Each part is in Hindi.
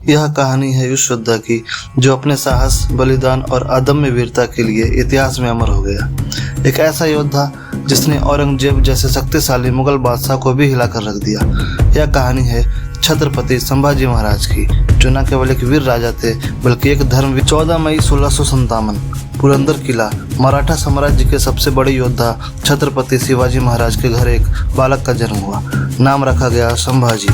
यह कहानी है उस योद्धा की जो अपने साहस, बलिदान और अदम्य वीरता के लिए इतिहास में अमर हो गया। एक ऐसा योद्धा जिसने औरंगजेब जैसे शक्तिशाली मुगल बादशाह को भी हिलाकर रख दिया। यह कहानी है छत्रपति संभाजी महाराज की, जो न केवल एक वीर राजा थे बल्कि एक धर्मवीर। 14 मई 1657 पुरंदर किला, मराठा साम्राज्य के सबसे बड़े योद्धा छत्रपति शिवाजी महाराज के घर एक बालक का जन्म हुआ। नाम रखा गया संभाजी।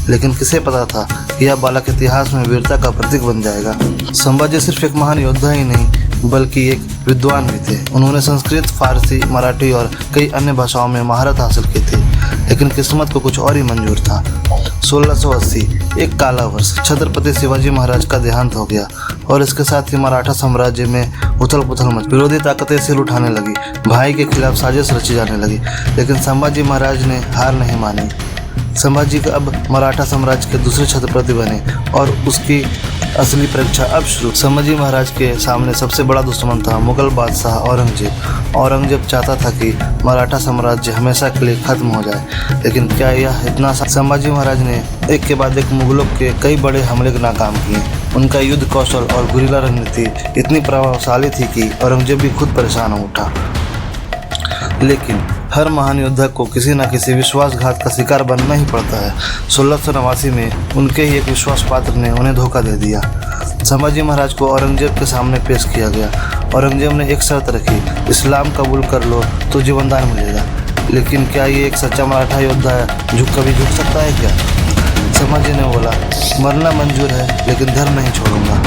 लेकिन किसे पता था कि यह बालक इतिहास में वीरता का प्रतीक बन जाएगा। संभाजी सिर्फ एक महान योद्धा ही नहीं बल्कि एक विद्वान भी थे। उन्होंने संस्कृत, फारसी, मराठी और कई अन्य भाषाओं में महारत हासिल की थी। लेकिन किस्मत को कुछ और ही मंजूर था। 1680 एक काला वर्ष, छत्रपति शिवाजी महाराज का देहांत हो गया और इसके साथ ही मराठा साम्राज्य में उथल पुथल मच। विरोधी ताकतें सिर उठाने लगी, भाई के खिलाफ साजिश रची जाने लगी। लेकिन संभाजी महाराज ने हार नहीं मानी। संभाजी का अब मराठा साम्राज्य के दूसरे छत्रपति बने और उसकी असली परीक्षा अब शुरू। संभाजी महाराज के सामने सबसे बड़ा दुश्मन था मुगल बादशाह औरंगजेब। औरंगजेब चाहता था कि मराठा साम्राज्य हमेशा के लिए खत्म हो जाए। लेकिन क्या यह इतना? संभाजी महाराज ने एक के बाद एक मुगलों के कई बड़े हमले नाकाम किए। उनका युद्ध कौशल और गुरिल्ला रणनीति इतनी प्रभावशाली थी कि औरंगजेब भी खुद परेशान हो उठा। लेकिन हर महान योद्धा को किसी न किसी विश्वासघात का शिकार बनना ही पड़ता है। 1689 में उनके ही एक विश्वास पात्र ने उन्हें धोखा दे दिया। संभाजी महाराज को औरंगजेब के सामने पेश किया गया। औरंगजेब ने एक शर्त रखी, इस्लाम कबूल कर लो तो जीवनदान मिलेगा। लेकिन क्या ये एक सच्चा मराठा योद्धा है जो कभी झुक सकता है क्या? संभाजी ने बोला, मरना मंजूर है लेकिन धर्म नहीं छोड़ूंगा।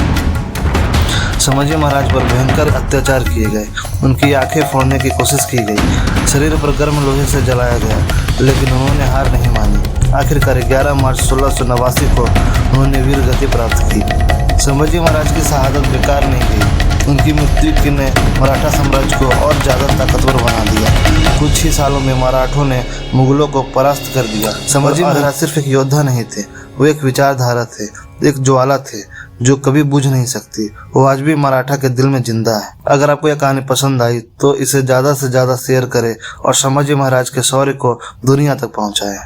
संभाजी महाराज पर भयंकर अत्याचार किए गए। उनकी आंखें फोड़ने की कोशिश की गई, शरीर पर गर्म लोहे से जलाया गया, लेकिन उन्होंने हार नहीं मानी। आखिरकार 11 मार्च 1689 को उन्होंने वीर गति प्राप्त की। संभाजी महाराज की शहादत बेकार नहीं गई। उनकी मृत्यु ने मराठा साम्राज्य को और ज़्यादा ताकतवर बना दिया। कुछ ही सालों में मराठों ने मुगलों को परास्त कर दिया। संभाजी महाराज सिर्फ एक योद्धा नहीं थे, वो एक विचारधारा थे, एक ज्वाला थे जो कभी बुझ नहीं सकती। वो आज भी मराठा के दिल में जिंदा है। अगर आपको यह कहानी पसंद आई तो इसे ज़्यादा से ज़्यादा शेयर करें और संभाजी महाराज के शौर्य को दुनिया तक पहुंचाएं।